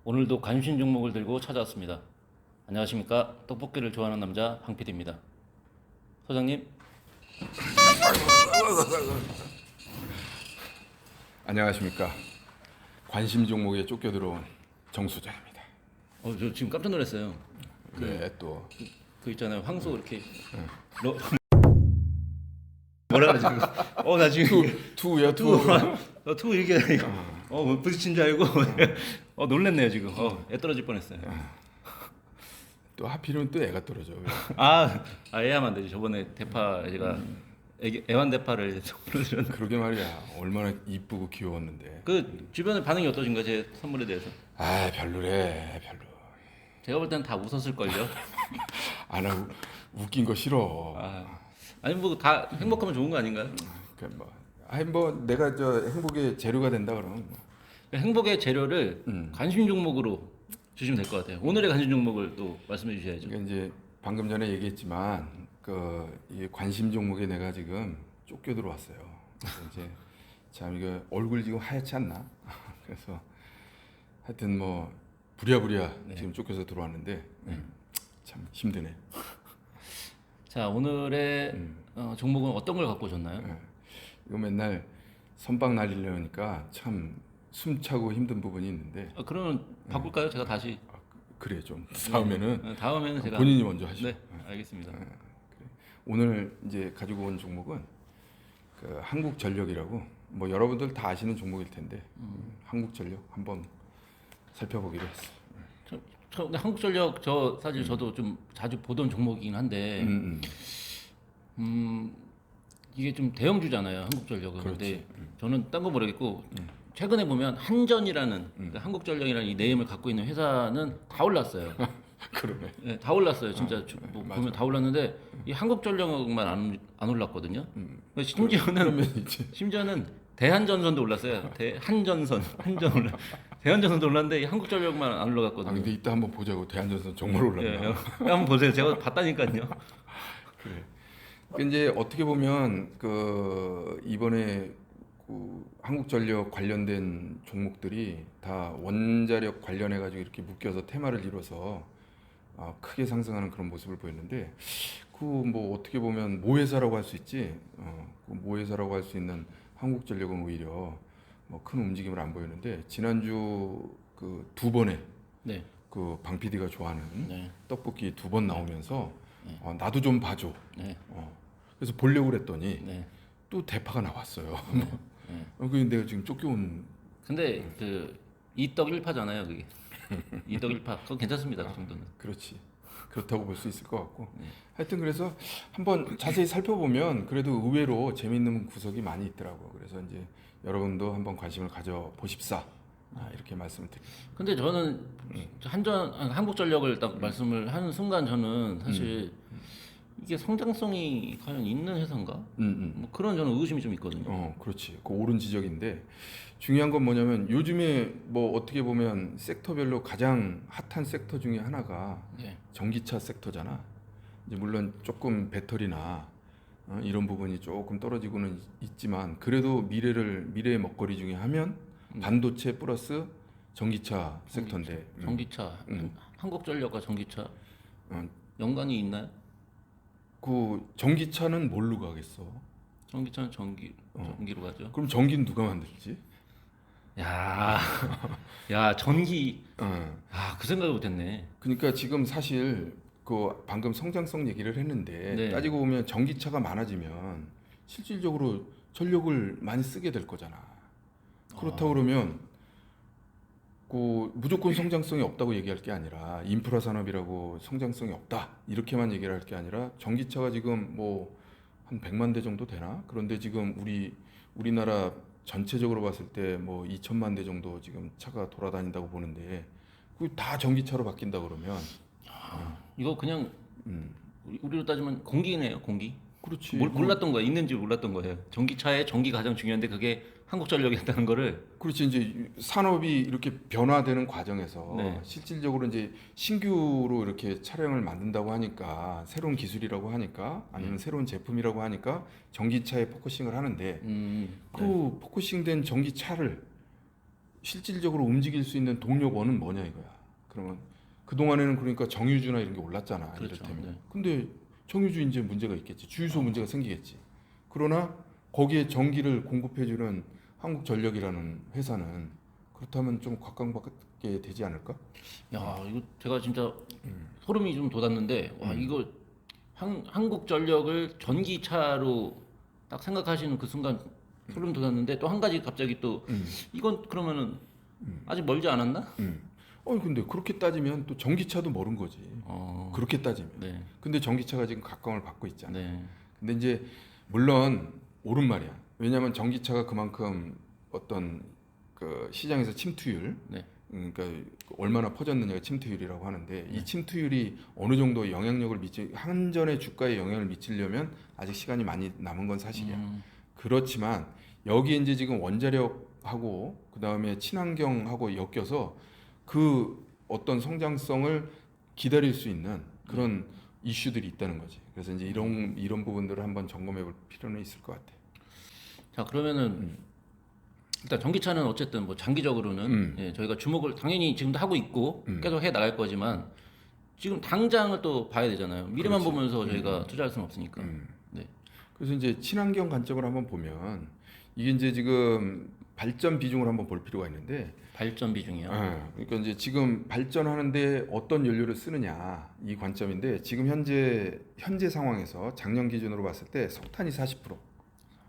오늘도 관심 종목을 들고 찾아왔습니다. 안녕하십니까? 떡볶이를 좋아하는 남자 방 PD입니다. 소장님, 안녕하십니까. 관심 종목에 쫓겨 들어온 정수장입니다. 저 지금 깜짝 놀랐어요. 네, 또 그 있잖아요, 황소 이렇게 러... 뭐라 그러지? 나 지금 투야 투, 투. 투 이렇게 부딪힌 줄 알고 놀랬네요 지금. 애 떨어질 뻔했어요. 또 하필이면 또 애가 떨어져. 애하면 안 되지. 저번에 대파 제가 애완 대파를 선물해드렸는데 그러게 말이야. 얼마나 이쁘고 귀여웠는데. 그 주변의 반응이 어떠신가요? 제 선물에 대해서? 별로래, 별로. 제가 볼 때는 다 웃었을걸요. 안 하고 웃긴 거 싫어. 아니 뭐 다 행복하면 좋은 거 아닌가요? 뭐 내가 저 행복의 재료가 된다 그러면 뭐. 행복의 재료를 관심 종목으로 주시면 될 것 같아요. 오늘의 관심 종목을 또 말씀해 주셔야죠. 그러니까 이제 방금 전에 얘기했지만 이 관심 종목에 내가 지금 쫓겨 들어왔어요. 그래서 이제 참 이거 얼굴 지금 하얗지 않나? 그래서 하여튼 뭐 부랴부랴 지금 쫓겨서 들어왔는데 참 힘드네. 자, 오늘의 종목은 어떤 걸 갖고 오셨나요? 이거 맨날 선박 날리려니까 참 숨차고 힘든 부분이 있는데 그러면 바꿀까요? 제가 다시. 그래 좀 다음에는 다음에는 제가 본인이 먼저 하시죠. 네, 알겠습니다. 오늘 이제 가지고 온 종목은 그 한국전력이라고 뭐 여러분들 다 아시는 종목일 텐데 한국전력 한번 살펴보기로 했어요. 근데 한국전력 사실 저도 좀 자주 보던 종목이긴 한데 이게 좀 대형주잖아요, 한국전력은. 그렇지. 근데 저는 딴 거 모르겠고 최근에 보면 한전이라는 그러니까 한국전력이라는 이 네임을 갖고 있는 회사는 다 올랐어요. 그러네. 네, 다 올랐어요. 진짜 뭐 맞아. 보면 다 올랐는데 이 한국전력만 안 올랐거든요. 그러면 이제 심지어는 대한전선도 올랐어요. 한전 올라. 대한전선도 올랐는데 이 한국전력만 안 올라갔거든요. 근데 이따 한번 보자고. 대한전선 정말 올랐나? 한번 보세요. 제가 봤다니까요. 그래. 이제 어떻게 보면 그 이번에 그 한국전력 관련된 종목들이 다 원자력 관련해 가지고 이렇게 묶여서 테마를 이뤄서 크게 상승하는 그런 모습을 보였는데 그 뭐 어떻게 보면 모회사라고 할 수 있지. 그 모회사라고 할 수 있는 한국전력은 오히려 뭐 큰 움직임을 안 보였는데 지난주 그 두 번에 네. 그 방 PD가 좋아하는 네. 떡볶이 두 번 나오면서 나도 좀 봐줘. 네. 그래서 보려고 그랬더니 네. 또 대파가 나왔어요. 네. 그래서 내가 지금 쫓겨온. 근데 그 이떡 일파잖아요, 그게. 이떡 일파. 그건 괜찮습니다. 그 정도는. 그렇지. 그렇다고 볼 수 있을 것 같고. 하여튼 그래서 한번 자세히 살펴보면 그래도 의외로 재미있는 구석이 많이 있더라고. 그래서 이제 여러분도 한번 관심을 가져 보십사. 이렇게 말씀을 드립니다. 근데 저는 한국전력을 딱 말씀을 하는 순간 저는 사실 이게 성장성이 과연 있는 회사인가? 뭐 그런 저는 의심이 좀 있거든요. 그렇지. 그 옳은 지적인데 중요한 건 뭐냐면 요즘에 뭐 어떻게 보면 섹터별로 가장 핫한 sek터 중에 하나가 네. 전기차 섹터잖아. 이제 물론 조금 배터리나 이런 부분이 조금 떨어지고는 있지만 그래도 미래의 먹거리 중에 하면 반도체 플러스 전기차 섹터인데. 전기차. 한국전력과 전기차 어, 연관이 있나요? 그 전기차는 뭘로 가겠어? 전기차는 전기로 가죠. 그럼 전기는 누가 만들지? 야, 전기. 그 생각을 못했네. 그러니까 지금 사실 그 방금 성장성 얘기를 했는데 네. 따지고 보면 전기차가 많아지면 실질적으로 전력을 많이 쓰게 될 거잖아. 그렇다고 그러면 그 무조건 성장성이 없다고 얘기할 게 아니라 인프라 산업이라고 성장성이 없다 이렇게만 얘기를 할 게 아니라 전기차가 지금 뭐 한 100만 대 정도 되나? 그런데 지금 우리나라 전체적으로 봤을 때 뭐 2천만 대 정도 지금 차가 돌아다닌다고 보는데 그 다 전기차로 바뀐다 그러면 이거 그냥 우리로 따지면 공기네요, 공기. 그렇지. 몰랐던 거예요. 있는지 몰랐던 거예요. 전기차에 전기가 가장 중요한데 그게 한국전력이었다는 거를. 그렇지. 이제 산업이 이렇게 변화되는 과정에서 네. 실질적으로 이제 신규로 이렇게 차량을 만든다고 하니까 새로운 기술이라고 하니까 아니면 새로운 제품이라고 하니까 전기차에 포커싱을 하는데 그 포커싱된 전기차를 실질적으로 움직일 수 있는 동력원은 뭐냐 이거야. 그러면 그 동안에는 그러니까 정유주나 이런 게 올랐잖아. 그렇죠. 이를테면. 네. 근데 정유주 이제 문제가 있겠지. 주유소 문제가 생기겠지. 그러나 거기에 전기를 공급해주는 한국전력이라는 회사는 그렇다면 좀 각광받게 되지 않을까? 야, 이거 제가 진짜 소름이 좀 돋았는데, 와, 이거 한국전력을 전기차로 딱 생각하시는 그 순간 소름 돋았는데, 또 한 가지 갑자기 또 이건 그러면은 아직 멀지 않았나? 근데 그렇게 따지면 또 전기차도 멀은 거지. 그렇게 따지면. 네, 근데 전기차가 지금 각광을 받고 있잖아. 네, 근데 이제 물론 옳은 말이야. 왜냐하면 전기차가 그만큼 어떤 그 시장에서 침투율, 네, 그러니까 얼마나 퍼졌느냐가 침투율이라고 하는데 이 침투율이 어느 정도 영향력을 한전의 주가에 영향을 미치려면 아직 시간이 많이 남은 건 사실이야. 그렇지만 여기 이제 지금 원자력하고 그 다음에 친환경하고 엮여서 그 어떤 성장성을 기다릴 수 있는 그런 이슈들이 있다는 거지. 그래서 이제 이런 부분들을 한번 점검해볼 필요는 있을 것 같아. 자, 그러면은 일단 전기차는 어쨌든 뭐 장기적으로는 예, 저희가 주목을 당연히 지금도 하고 있고 계속 해 나갈 거지만 지금 당장을 또 봐야 되잖아요. 미래만 그렇지. 보면서 저희가 투자할 수는 없으니까. 네. 그래서 이제 친환경 관점을 한번 보면 이게 이제 지금 발전 비중을 한번 볼 필요가 있는데 발전 비중이요. 그러니까 이제 지금 발전하는데 어떤 연료를 쓰느냐 이 관점인데 지금 현재 상황에서 작년 기준으로 봤을 때 석탄이 40%,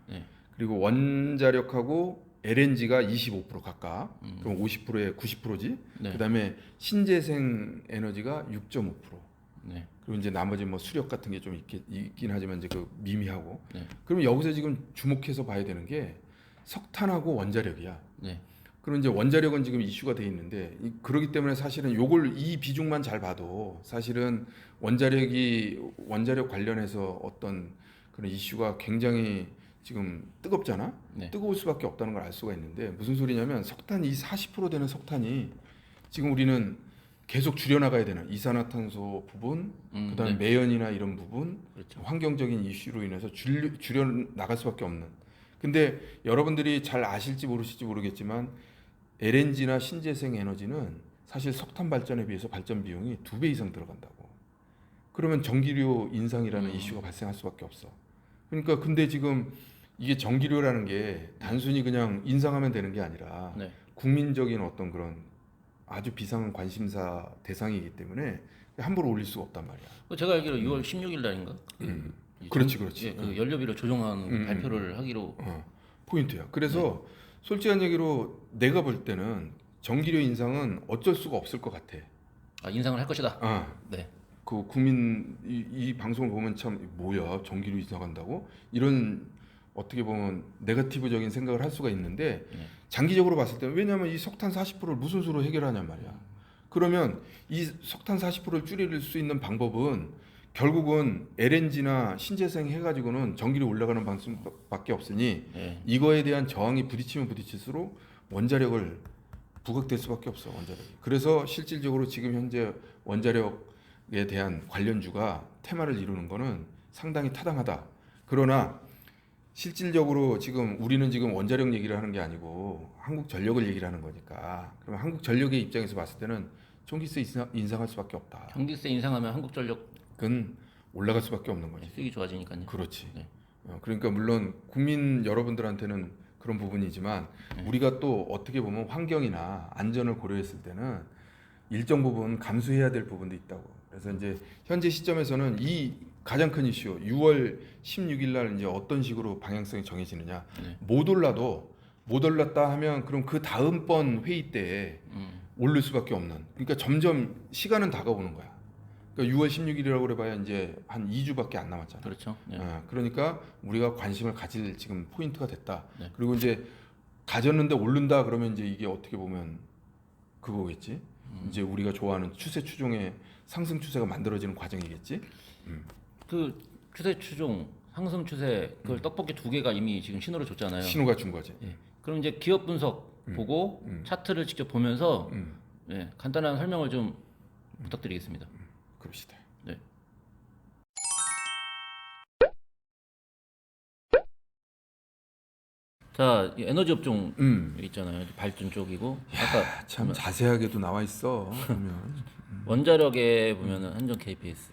네. 그리고 원자력하고 LNG가 25% 각각, 그럼 50%에 90%지. 네. 그다음에 신재생 에너지가 6.5%. 네. 그리고 이제 나머지 뭐 수력 같은 게 좀 있긴 하지만 이제 그 미미하고. 네. 그럼 여기서 지금 주목해서 봐야 되는 게 석탄하고 원자력이야. 네. 그럼 이제 원자력은 지금 이슈가 돼 있는데 그렇기 때문에 사실은 요걸 이 비중만 잘 봐도 사실은 원자력 관련해서 어떤 그런 이슈가 굉장히 지금 뜨겁잖아. 네. 뜨거울 수밖에 없다는 걸 알 수가 있는데 무슨 소리냐면 석탄 이 40% 되는 석탄이 지금 우리는 계속 줄여나가야 되는 이산화탄소 부분, 그다음에 네. 매연이나 이런 부분, 그렇죠. 환경적인 이슈로 인해서 줄여 나갈 수밖에 없는. 근데 여러분들이 잘 아실지 모르실지 모르겠지만 LNG나 신재생 에너지는 사실 석탄 발전에 비해서 발전 비용이 2배 이상 들어간다고. 그러면 전기료 인상이라는 이슈가 발생할 수밖에 없어. 그러니까 근데 지금 이게 전기료라는 게 단순히 그냥 인상하면 되는 게 아니라 네. 국민적인 어떤 그런 아주 비상 관심사 대상이기 때문에 함부로 올릴 수가 없단 말이야. 제가 알기로 6월 16일 날인가? 그렇지. 예, 그 연료비를 조정하는 발표를 하기로. 포인트야. 그래서 솔직한 얘기로 내가 볼 때는 전기료 인상은 어쩔 수가 없을 것 같아. 인상을 할 것이다. 네. 그 국민 이 방송을 보면 참 뭐야 전기료 인상한다고 이런 어떻게 보면 네거티브적인 생각을 할 수가 있는데 장기적으로 봤을 때 왜냐하면 이 석탄 40%를 무슨 수로 해결하냔 말이야. 그러면 이 석탄 40%를 줄일 수 있는 방법은 결국은 LNG나 신재생 해가지고는 전기료 올라가는 방식밖에 없으니 이거에 대한 저항이 부딪히면 부딪힐수록 원자력을 부각될 수밖에 없어 원자력이. 그래서 실질적으로 지금 현재 원자력에 대한 관련주가 테마를 이루는 거는 상당히 타당하다. 그러나 실질적으로 지금 우리는 지금 원자력 얘기를 하는 게 아니고 한국전력을 얘기를 하는 거니까 그러면 한국전력의 입장에서 봤을 때는 전기세 인상할 수밖에 없다. 전기세 인상하면 한국전력은 올라갈 수밖에 없는 거지. 수익이 좋아지니까요. 그렇지. 네. 그러니까 물론 국민 여러분들한테는 그런 부분이지만 우리가 또 어떻게 보면 환경이나 안전을 고려했을 때는 일정 부분 감수해야 될 부분도 있다고. 그래서 이제 현재 시점에서는 이 가장 큰 이슈 6월 16일 날 이제 어떤 식으로 방향성이 정해지느냐. 못 올랐다 하면 그럼 그 다음번 회의 때에 오를 수밖에 없는. 그러니까 점점 시간은 다가오는 거야. 그러니까 6월 16일이라고 그래봐야 이제 한 2주밖에 안 남았잖아. 그렇죠. 네. 그러니까 우리가 관심을 가질 지금 포인트가 됐다. 네. 그리고 이제 가졌는데 오른다 그러면 이제 이게 어떻게 보면 그거겠지. 이제 우리가 좋아하는 추세 추종의 상승 추세가 만들어지는 과정이겠지. 그 추세 추종, 상승 추세, 그 떡볶이 2개가 이미 지금 신호를 줬잖아요. 신호가 준 거지. 예. 그럼 이제 기업 분석 보고 차트를 직접 보면서 예, 간단한 설명을 좀 부탁드리겠습니다. 그럽시다. 네. 자, 이 에너지 업종 음. 있잖아요. 발전 쪽이고 아까 참 자세하게도 나와 있어. 보면 원자력에 보면은 한전 KPS,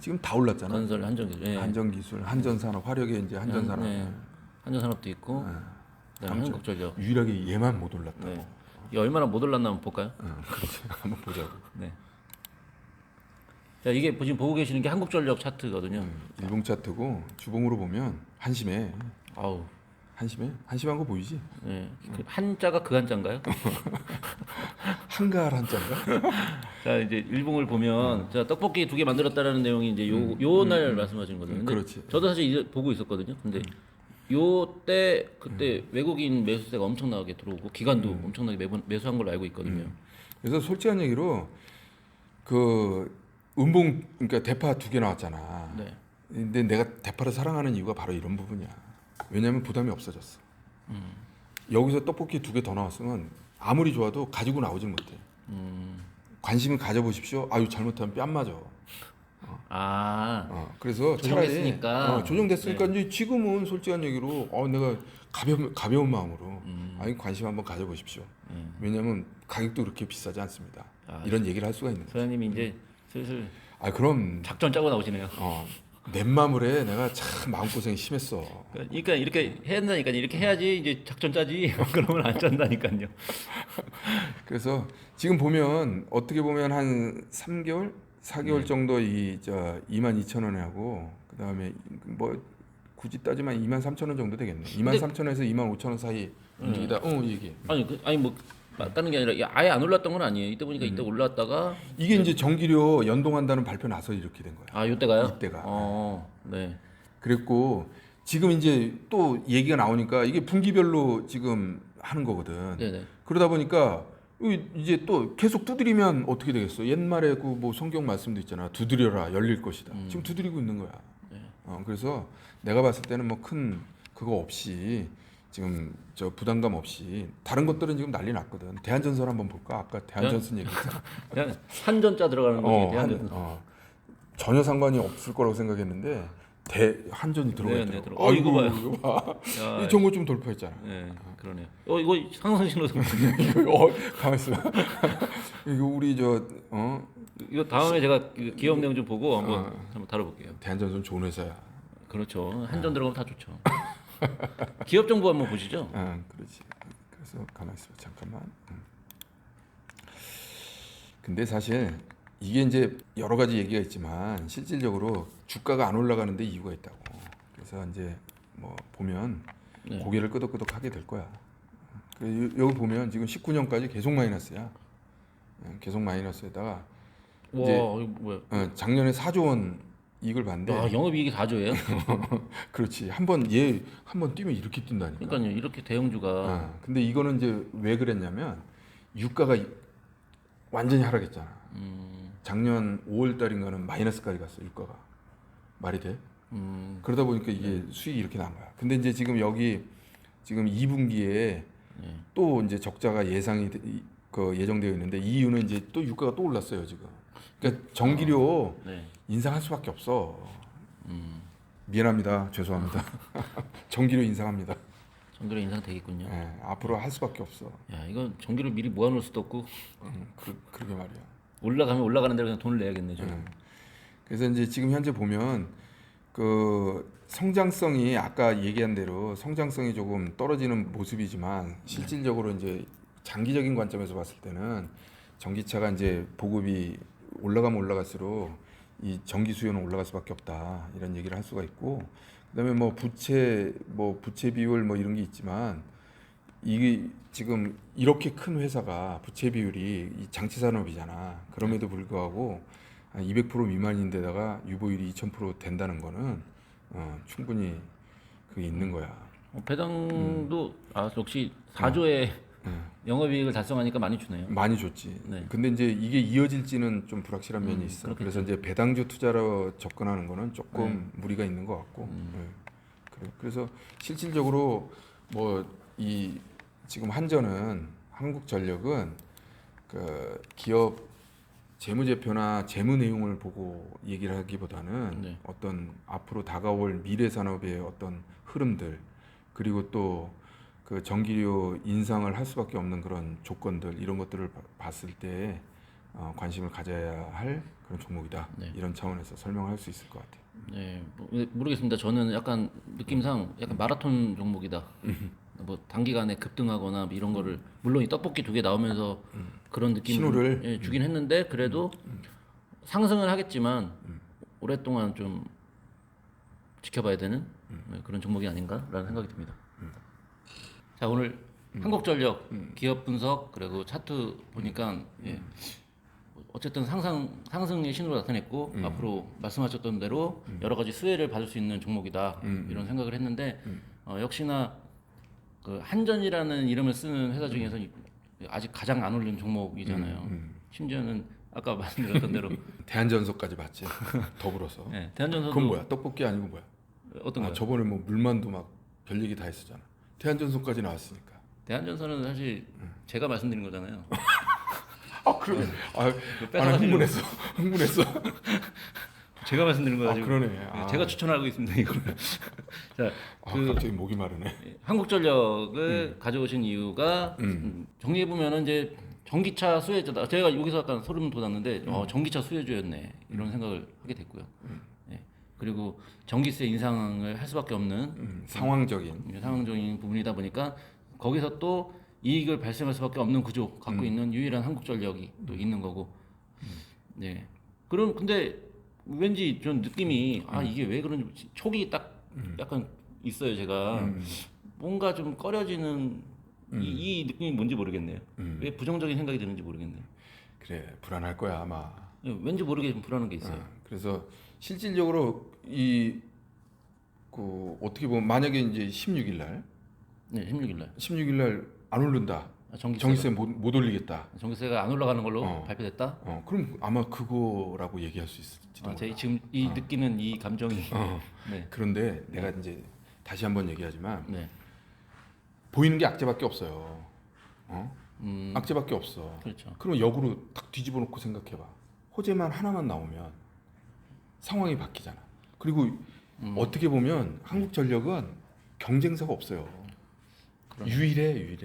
지금 다 올랐잖아. 건설 한전기술, 예. 한전기술, 한전산업, 화력에 이제 한전산업. 네. 한전산업도 있고, 그다음에 아무튼 한국전력. 유일하게 얘만 못 올랐다. 네. 이 얼마나 못 올랐나 한번 볼까요? 그렇지. 한번 보자고. 네. 자, 이게 지금 보고 계시는 게 한국전력 차트거든요. 일봉 차트고 주봉으로 보면 한심해. 아우, 한심한 거 보이지? 네. 그 한자가 그 한자인가요? 한가할 한자인가? 자, 이제 일봉을 보면 자, 떡볶이 2개 만들었다라는 내용이 이제 요 날 말씀하신 거거든요. 근데 그렇지. 저도 사실 이제 보고 있었거든요. 근데 요 때 그때 외국인 매수세가 엄청나게 들어오고 기관도 엄청나게 매수한 걸로 알고 있거든요. 그래서 솔직한 얘기로 그 음봉 그러니까 대파 2개 나왔잖아. 네. 근데 내가 대파를 사랑하는 이유가 바로 이런 부분이야. 왜냐하면 부담이 없어졌어. 여기서 떡볶이 2개 더 나왔으면 아무리 좋아도 가지고 나오질 못해. 관심을 가져보십시오. 아유 잘못하면 뺨 맞아. 그래서 조정됐으니까. 차라리 조정됐으니까 이제 지금은 솔직한 얘기로 내가 가벼운 마음으로 관심 한번 가져보십시오. 왜냐하면 가격도 그렇게 비싸지 않습니다. 이런 얘기를 할 수가 있는 거예요. 소장님이 이제 슬슬 그럼 작전 짜고 나오시네요. 넷마물에 내가 참 마음고생이 심했어. 그러니까 이렇게 해야 된다니까 이렇게 해야지 이제 작전 짜지. 그러면 안 짠다니까요. 그래서 지금 보면 어떻게 보면 한 3개월, 4개월 정도 22,000원에 하고 그다음에 뭐 굳이 따지면 23,000원 정도 되겠네. 23,000원에서 25,000원 사이 움직이다. 이게. 아니 뭐 맞다는 게 아니라 아예 안 올랐던 건 아니에요. 이때 보니까 이때 올랐다가 이게 이제 전기료 연동한다는 발표 나서 이렇게 된 거야. 아, 이때가요? 이때가. 네. 그랬고 지금 이제 또 얘기가 나오니까 이게 분기별로 지금 하는 거거든. 네네. 그러다 보니까 이제 또 계속 두드리면 어떻게 되겠어? 옛말에 그 뭐 성경 말씀도 있잖아. 두드려라 열릴 것이다. 지금 두드리고 있는 거야. 네. 그래서 내가 봤을 때는 뭐 큰 그거 없이 지금 저 부담감 없이 다른 것들은 지금 난리 났거든. 대한전선 한번 볼까? 아까 대한전선 얘기했잖아. 그냥 한전자 들어가는 거지. 대한전선. 전혀 상관이 없을 거라고 생각했는데 한전이 들어가 네, 있더라고. 들어가. 이거 봐요. 이거 봐. 야, 이 정보 좀 돌파했잖아. 네, 그러네요. 이거 상승신호. 가만 있어. 이거 우리 이거 다음에 제가 그 기업 내용 좀 보고 한번 다뤄볼게요. 대한전선 좋은 회사야. 그렇죠. 한전 들어가면 다 좋죠. 기업 정보 한번 보시죠. 그렇지. 그래서 가만 있어. 잠깐만. 근데 사실 이게 이제 여러 가지 얘기가 있지만 실질적으로 주가가 안 올라가는데 이유가 있다고. 그래서 이제 뭐 보면 고개를 끄덕끄덕 하게 될 거야. 여기 보면 지금 19년까지 계속 마이너스야. 계속 마이너스에다가 와, 이제 이거 뭐야? 작년에 4조 원 이익을 봤는데 영업이익이 4조예요? 그렇지. 한번 뛰면 이렇게 뛴다니까. 그러니까요. 이렇게 대형주가 근데 이거는 이제 왜 그랬냐면 유가가 완전히 하락했잖아. 작년 5월 달인가는 마이너스까지 갔어. 유가가. 말이 돼? 그러다 보니까 이게 수익이 이렇게 난 거야. 근데 이제 지금 여기 지금 2분기에 또 이제 적자가 예정되어 있는데 이유는 이제 또 유가가 또 올랐어요, 지금. 그러니까 전기료 인상할 수밖에 없어. 미안합니다. 죄송합니다. 전기료 인상합니다. 전기료 인상 되겠군요. 앞으로 할 수밖에 없어. 야, 이건 전기료 미리 모아놓을 수도 없고 그러게 말이야. 올라가면 올라가는 대로 그냥 돈을 내야겠네, 저. 그래서 이제 지금 현재 보면 그 성장성이 아까 얘기한 대로 성장성이 조금 떨어지는 모습이지만 실질적으로 이제 장기적인 관점에서 봤을 때는 전기차가 이제 보급이 올라가면 올라갈수록 이 전기 수요는 올라갈 수밖에 없다 이런 얘기를 할 수가 있고 그다음에 뭐 부채 비율 뭐 이런 게 있지만 이게 지금 이렇게 큰 회사가 부채 비율이 이 장치 산업이잖아. 그럼에도 불구하고 한 200% 미만인데다가 유보율이 2000% 된다는 거는 충분히 그게 있는 거야. 배당도 역시 4조의 영업이익을 달성하니까 많이 주네요. 많이 줬지. 네. 근데 이제 이게 이어질지는 좀 불확실한 면이 있어. 그렇겠죠. 그래서 이제 배당주 투자로 접근하는 거는 조금 무리가 있는 것 같고. 그래서 실질적으로 뭐 이 지금 한전은 한국전력은 그 기업 재무제표나 재무 내용을 보고 얘기를 하기보다는 어떤 앞으로 다가올 미래 산업의 어떤 흐름들 그리고 또 그 전기료 인상을 할 수밖에 없는 그런 조건들 이런 것들을 봤을 때 관심을 가져야 할 그런 종목이다. 네. 이런 차원에서 설명할 수 있을 것 같아요. 네, 모르겠습니다. 저는 약간 느낌상 약간 마라톤 종목이다. 뭐 단기간에 급등하거나 뭐 이런 거를 물론 이 떡볶이 2개 나오면서 그런 느낌을 신호를? 예, 주긴 했는데 그래도 상승은 하겠지만 오랫동안 좀 지켜봐야 되는 그런 종목이 아닌가라는 생각이 듭니다. 자, 오늘 한국전력 기업 분석 그리고 차트 보니까 예, 어쨌든 상승의 신호를 나타냈고 앞으로 말씀하셨던 대로 여러 가지 수혜를 받을 수 있는 종목이다 이런 생각을 했는데 역시나 그 한전이라는 이름을 쓰는 회사 중에서 아직 가장 안 오른 종목이잖아요. 심지어는 아까 말씀드렸던 대로 대한전소까지 봤지. 더불어서. 예, 대한전선도 그건 뭐야? 떡볶이 아니고 뭐야? 어떤 거요? 저번에 뭐 물만두 막 별 얘기 다 했었잖아. 대한전소까지 나왔으니까. 대한전선은 사실 제가 말씀드린 거잖아요. 아 그러네. 뺏어가시려고. 흥분했어. 흥분했어. 제가 말씀드린 거 가지고 그러네. 예, 제가 추천하고 있습니다 이거. 자, 갑자기 목이 마르네. 한국전력을 가져오신 이유가 정리해 보면은 이제 전기차 수혜자다. 제가 여기서 약간 소름 돋았는데 전기차 수혜주였네 이런 생각을 하게 됐고요. 예. 그리고 전기세 인상을 할 수밖에 없는 상황적인. 상황적인 부분이다 보니까 거기서 또 이익을 발생할 수밖에 없는 구조 갖고 있는 유일한 한국전력이 또 있는 거고. 네. 그럼 근데 왠지 좀 느낌이 이게 왜 그런지 촉이 딱 약간 있어요 제가 뭔가 좀 꺼려지는 이 느낌이 뭔지 모르겠네요. 왜 부정적인 생각이 드는지 모르겠네요. 그래 불안할 거야 아마. 예, 왠지 모르게 좀 불안한 게 있어요. 그래서 실질적으로 어떻게 보면 만약에 이제 16일 날 네, 16일 날 16일 날 안 오른다. 전기세 못 올리겠다. 전기세가 안 올라가는 걸로 발표됐다. 그럼 아마 그거라고 얘기할 수 있을지도 몰라. 제 지금 이 느끼는 이 감정이. 네. 그런데 내가 이제 다시 한번 얘기하지만 네. 보이는 게 악재밖에 없어요. 악재밖에 없어. 그렇죠. 그럼 역으로 딱 뒤집어 놓고 생각해봐. 호재만 하나만 나오면 상황이 바뀌잖아. 그리고 어떻게 보면 한국전력은 경쟁사가 없어요. 유일해.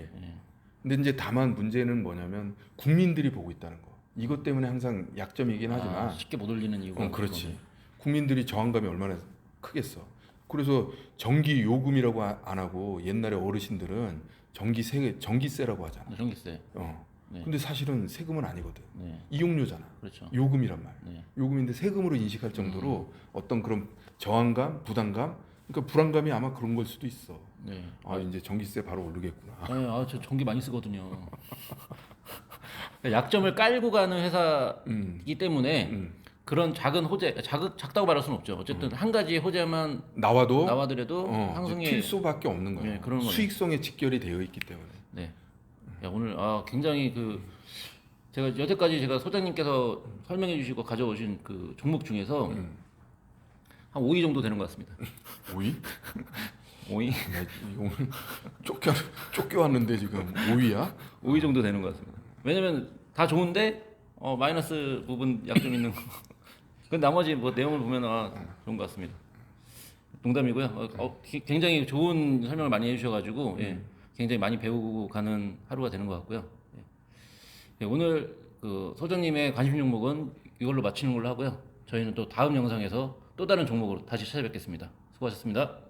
근데 이제 다만 문제는 뭐냐면 국민들이 보고 있다는 거. 이것 때문에 항상 약점이긴 하지만 쉽게 못 올리는 이유가 그렇지. 국민들이 저항감이 얼마나 크겠어. 그래서 전기 요금이라고 안 하고 옛날에 어르신들은 전기세라고 하잖아. 전기세. 네. 근데 사실은 세금은 아니거든. 네. 이용료잖아. 그렇죠. 요금이란 말. 네. 요금인데 세금으로 인식할 정도로 어떤 그런 저항감, 부담감, 그러니까 불안감이 아마 그런 걸 수도 있어. 네. 이제 전기세 바로 오르겠구나. 네, 저 전기 많이 쓰거든요. 그러니까 약점을 깔고 가는 회사이기 때문에 그런 작은 호재, 작다고 말할 수는 없죠. 어쨌든 한 가지 호재만 나와더라도 상승에 튈 수밖에 없는 거야. 네, 그런 거네요. 수익성에 직결이 되어 있기 때문에. 네. 야, 오늘 굉장히 제가 여태까지 소장님께서 설명해 주시고 가져오신 그 종목 중에서 한 5위 정도 되는 것 같습니다. 오이? 5위? 오늘 쫓겨왔는데 지금 5위야? 5위 정도 되는 것 같습니다. 왜냐면 다 좋은데 마이너스 부분 약점 있는 거. 그 나머지 뭐 내용을 보면 좋은 것 같습니다. 농담이고요. 굉장히 좋은 설명을 많이 해주셔가지고 예, 굉장히 많이 배우고 가는 하루가 되는 것 같고요. 예. 예, 오늘 그 소장님의 관심 종목은 이걸로 마치는 걸로 하고요. 저희는 또 다음 영상에서 또 다른 종목으로 다시 찾아뵙겠습니다. 수고하셨습니다.